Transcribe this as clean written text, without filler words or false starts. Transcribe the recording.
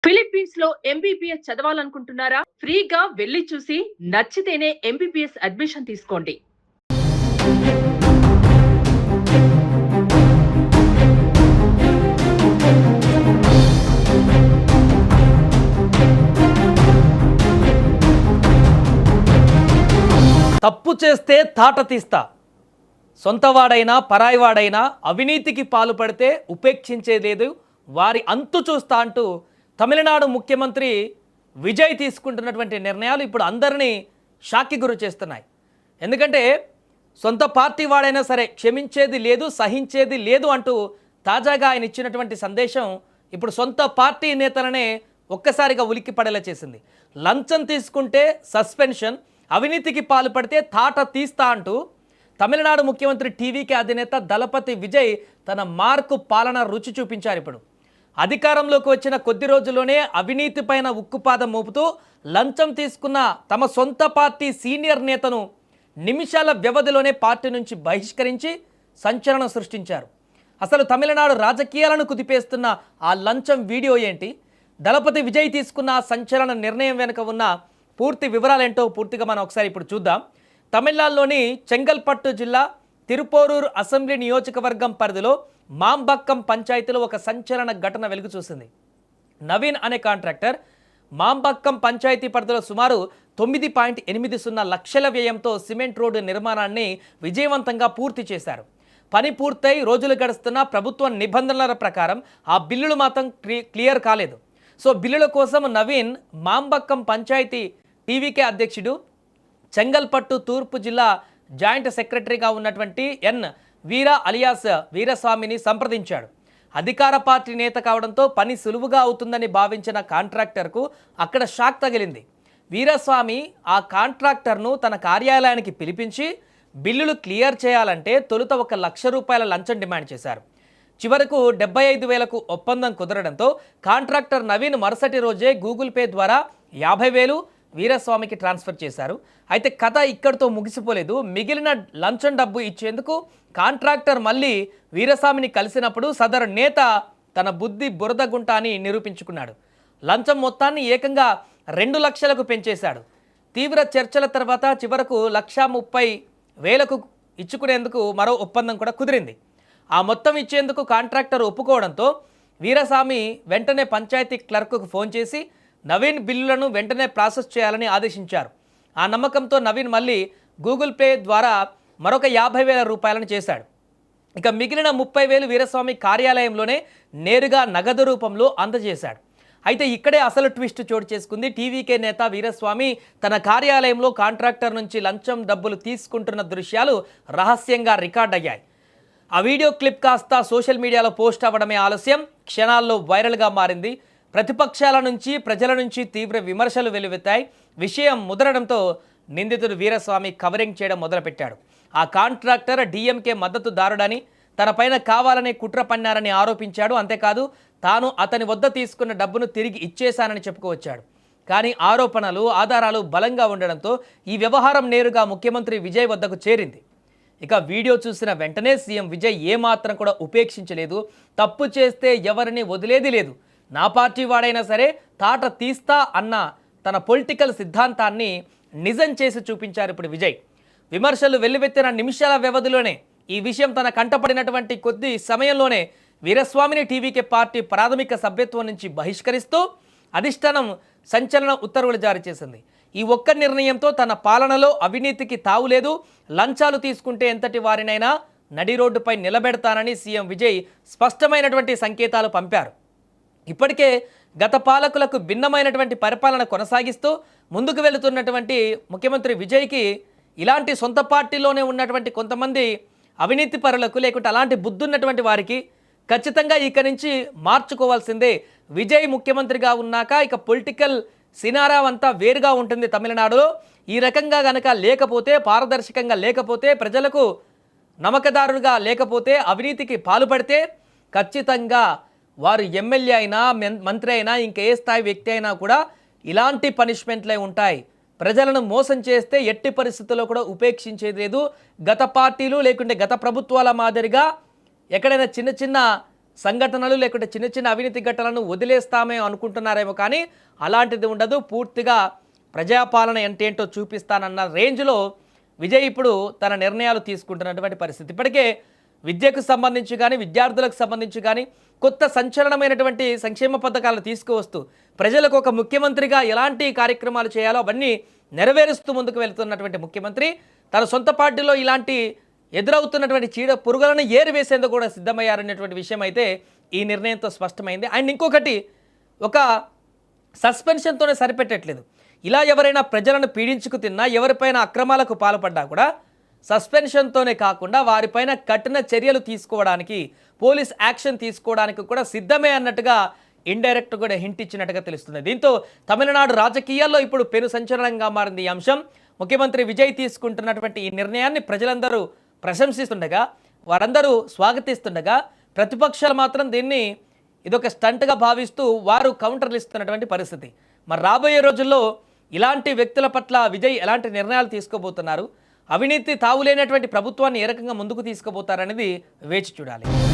Philippines లో MBBS చదవాలనుకుంటున్నారా? ఫ్రీగా వెళ్లి చూసి నచ్చితేనే ఎంబీబీఎస్ అడ్మిషన్ తీసుకోండి. తప్పు చేస్తే తాట తీస్తా. సొంతవాడైనా పరాయివాడైనా అవినీతికి పాల్పడితే ఉపేక్షించేలేదు, వారి అంతు చూస్తా అంటూ తమిళనాడు ముఖ్యమంత్రి విజయ్ తీసుకుంటున్నటువంటి నిర్ణయాలు ఇప్పుడు అందరినీ షాక్కి గురి చేస్తున్నాయి. ఎందుకంటే సొంత పార్టీ వాడైనా సరే క్షమించేది లేదు, సహించేది లేదు అంటూ తాజాగా ఆయన ఇచ్చినటువంటి సందేశం ఇప్పుడు సొంత పార్టీ నేతలనే ఒక్కసారిగా ఉలిక్కి పడేలా చేసింది. లంచం తీసుకుంటే సస్పెన్షన్, అవినీతికి పాల్పడితే తాట తీస్తా అంటూ తమిళనాడు ముఖ్యమంత్రి టీవీకే అధినేత దళపతి విజయ్ తన మార్కు పాలన రుచి చూపించారు. ఇప్పుడు అధికారంలోకి వచ్చిన కొద్ది రోజుల్లోనే అవినీతి పైన ఉక్కుపాదం మోపుతూ లంచం తీసుకున్న తమ సొంత పార్టీ సీనియర్ నేతను నిమిషాల వ్యవధిలోనే పార్టీ నుంచి బహిష్కరించి సంచలనం సృష్టించారు. అసలు తమిళనాడు రాజకీయాలను కుదిపేస్తున్న ఆ లంచం వీడియో ఏంటి, దళపతి విజయ్ తీసుకున్న సంచలన నిర్ణయం వెనుక ఉన్న పూర్తి వివరాలేంటో పూర్తిగా మనం ఒకసారి ఇప్పుడు చూద్దాం. తమిళనాడులోని చెంగల్పట్టు జిల్లా తిరుపోరూరు అసెంబ్లీ నియోజకవర్గం పరిధిలో మాంబక్కం పంచాయతీలో ఒక సంచలన ఘటన వెలుగు చూసింది. నవీన్ అనే కాంట్రాక్టర్ మాంబక్కం పంచాయతీ పరిధిలో సుమారు 9.80 లక్షల వ్యయంతో సిమెంట్ రోడ్డు నిర్మాణాన్ని విజయవంతంగా పూర్తి చేశారు. పని పూర్తయి రోజులు గడుస్తున్న ప్రభుత్వ నిబంధనల ప్రకారం ఆ బిల్లులు మాత్రం క్లియర్ కాలేదు. సో బిల్లుల కోసం నవీన్ మాంబక్కం పంచాయతీ టీవీకే అధ్యక్షుడు, చెంగల్పట్టు తూర్పు జిల్లా జాయింట్ సెక్రటరీగా ఉన్నటువంటి ఎన్ వీర అలియాస్ వీరస్వామిని సంప్రదించాడు. అధికార పార్టీ నేత కావడంతో పని సులువుగా అవుతుందని భావించిన కాంట్రాక్టర్కు అక్కడ షాక్ తగిలింది. వీరస్వామి ఆ కాంట్రాక్టర్ను తన కార్యాలయానికి పిలిపించి బిల్లులు క్లియర్ చేయాలంటే తొలుత 1 లక్ష రూపాయల లంచం డిమాండ్ చేశారు. చివరకు 75,000కు ఒప్పందం కుదరడంతో కాంట్రాక్టర్ నవీన్ మరుసటి రోజే గూగుల్ పే ద్వారా 50,000 వీరస్వామికి ట్రాన్స్ఫర్ చేశారు. అయితే కథ ఇక్కడితో ముగిసిపోలేదు. మిగిలిన లంచం డబ్బు ఇచ్చేందుకు కాంట్రాక్టర్ మళ్ళీ వీరస్వామిని కలిసినప్పుడు సదరు నేత తన బుద్ధి బురదగుంట అని నిరూపించుకున్నాడు. లంచం మొత్తాన్ని ఏకంగా 2 లక్షలకు పెంచేశాడు. తీవ్ర చర్చల తర్వాత చివరకు 1,30,000కు ఇచ్చుకునేందుకు మరో ఒప్పందం కూడా కుదిరింది. ఆ మొత్తం ఇచ్చేందుకు కాంట్రాక్టర్ ఒప్పుకోవడంతో వీరస్వామి వెంటనే పంచాయతీ క్లర్క్కు ఫోన్ చేసి నవీన్ బిల్లులను వెంటనే ప్రాసెస్ చేయాలని ఆదేశించారు. ఆ నమ్మకంతో నవీన్ మళ్ళీ గూగుల్ పే ద్వారా మరొక 50,000 రూపాయలను చేశాడు. ఇక మిగిలిన 30,000 వీరస్వామి కార్యాలయంలోనే నేరుగా నగదు రూపంలో అందజేశాడు. అయితే ఇక్కడే అసలు ట్విస్ట్ చోటు చేసుకుంది. టీవీకే నేత వీరస్వామి తన కార్యాలయంలో కాంట్రాక్టర్ నుంచి లంచం డబ్బులు తీసుకుంటున్న దృశ్యాలు రహస్యంగా రికార్డ్ అయ్యాయి. ఆ వీడియో క్లిప్ కాస్త సోషల్ మీడియాలో పోస్ట్ అవ్వడమే ఆలస్యం, క్షణాల్లో వైరల్గా మారింది. ప్రతిపక్షాల నుంచి ప్రజల నుంచి తీవ్ర విమర్శలు వెలువెత్తాయి. విషయం ముదరడంతో నిందితుడు వీరస్వామి కవరింగ్ చేయడం మొదలుపెట్టాడు. ఆ కాంట్రాక్టర్ డిఎంకే మద్దతుదారుడని, తన పైన కావాలనే కుట్ర పన్నారని ఆరోపించాడు. అంతేకాదు తాను అతని వద్ద తీసుకున్న డబ్బును తిరిగి ఇచ్చేశానని చెప్పుకొచ్చాడు. కానీ ఆరోపణలు ఆధారాలు బలంగా ఉండడంతో ఈ వ్యవహారం నేరుగా ముఖ్యమంత్రి విజయ్ వద్దకు చేరింది. ఇక వీడియో చూసిన వెంటనే సీఎం విజయ్ ఏమాత్రం కూడా ఉపేక్షించలేదు. తప్పు చేస్తే ఎవరిని వదిలేది లేదు, నా పార్టీ వాడైనా సరే తాట తీస్తా అన్న తన పొలిటికల్ సిద్ధాంతాన్ని నిజం చేసి చూపించారు ఇప్పుడు విజయ్. విమర్శలు వెల్లువెత్తిన నిమిషాల వ్యవధిలోనే ఈ విషయం తన కంటపడినటువంటి కొద్ది సమయంలోనే వీరస్వామిని టీవీకే పార్టీ ప్రాథమిక సభ్యత్వం నుంచి బహిష్కరిస్తూ అధిష్టానం సంచలన ఉత్తర్వులు జారీ చేసింది. ఈ ఒక్క నిర్ణయంతో తన పాలనలో అవినీతికి తావులేదు, లంచాలు తీసుకుంటే ఎంతటి వారినైనా నడి రోడ్డుపై నిలబెడతానని సీఎం విజయ్ స్పష్టమైనటువంటి సంకేతాలు పంపారు. ఇప్పటికే గత పాలకులకు భిన్నమైనటువంటి పరిపాలన కొనసాగిస్తూ ముందుకు వెళుతున్నటువంటి ముఖ్యమంత్రి విజయ్కి ఇలాంటి సొంత పార్టీలోనే ఉన్నటువంటి కొంతమంది అవినీతి పరులకు లేకుంటే అలాంటి బుద్ధున్నటువంటి వారికి ఖచ్చితంగా ఇక నుంచి మార్చుకోవాల్సిందే. విజయ్ ముఖ్యమంత్రిగా ఉన్నాక ఇక పొలిటికల్ సినారా అంతా వేరుగా ఉంటుంది తమిళనాడులో. ఈ రకంగా గనక లేకపోతే, పారదర్శకంగా లేకపోతే, ప్రజలకు నమ్మకదారుగా లేకపోతే, అవినీతికి పాల్పడితే ఖచ్చితంగా వారు ఎమ్మెల్యే అయినా మంత్రి అయినా ఇంకే స్థాయి వ్యక్తి అయినా కూడా ఇలాంటి పనిష్మెంట్లే ఉంటాయి. ప్రజలను మోసం చేస్తే ఎట్టి పరిస్థితుల్లో కూడా ఉపేక్షించేది లేదు. గత పార్టీలు లేకుంటే గత ప్రభుత్వాల మాదిరిగా ఎక్కడైనా చిన్న చిన్న సంఘటనలు లేకుంటే చిన్న చిన్న అవినీతి ఘటనలను వదిలేస్తామే అనుకుంటున్నారేమో, కానీ అలాంటిది ఉండదు. పూర్తిగా ప్రజాపాలన ఏంటో చూపిస్తానన్న రేంజ్లో విజయ్ ఇప్పుడు తన నిర్ణయాలు తీసుకుంటున్నటువంటి పరిస్థితి. ఇప్పటికే విద్యకు సంబంధించి కానీ విద్యార్థులకు సంబంధించి కానీ కొత్త సంచలనమైనటువంటి సంక్షేమ పథకాలు తీసుకువస్తూ ప్రజలకు ఒక ముఖ్యమంత్రిగా ఎలాంటి కార్యక్రమాలు చేయాలో అవన్నీ నెరవేరుస్తూ ముందుకు వెళ్తున్నటువంటి ముఖ్యమంత్రి తన సొంత పార్టీలో ఇలాంటి ఎదురవుతున్నటువంటి చీడ పురుగులను ఏరివేసేందుకు కూడా సిద్ధమయ్యారనేటువంటి విషయం అయితే ఈ నిర్ణయంతో స్పష్టమైంది. అండ్ ఇంకొకటి, ఒక సస్పెన్షన్తోనే సరిపెట్టట్లేదు. ఇలా ఎవరైనా ప్రజలను పీడించుకు తిన్నా, ఎవరిపైన అక్రమాలకు పాల్పడ్డా కూడా సస్పెన్షన్తోనే కాకుండా వారిపైన కఠిన చర్యలు తీసుకోవడానికి, పోలీస్ యాక్షన్ తీసుకోవడానికి కూడా సిద్ధమే అన్నట్టుగా ఇండైరెక్ట్ కూడా హింట్ ఇచ్చినట్టుగా తెలుస్తుంది. దీంతో తమిళనాడు రాజకీయాల్లో ఇప్పుడు పెను సంచలనంగా మారింది ఈ అంశం. ముఖ్యమంత్రి విజయ్ తీసుకుంటున్నటువంటి ఈ నిర్ణయాన్ని ప్రజలందరూ ప్రశంసిస్తుండగా, వారందరూ స్వాగతిస్తుండగా, ప్రతిపక్షాలు మాత్రం దీన్ని ఇదొక స్టంట్గా భావిస్తూ వారు కౌంటర్లు ఇస్తున్నటువంటి పరిస్థితి. మరి రాబోయే రోజుల్లో ఇలాంటి వ్యక్తుల పట్ల విజయ్ ఎలాంటి నిర్ణయాలు తీసుకోబోతున్నారు, అవినీతి తావులేనటువంటి ప్రభుత్వాన్ని ఏ రకంగా ముందుకు తీసుకుపోతారనేది వేచి చూడాలి.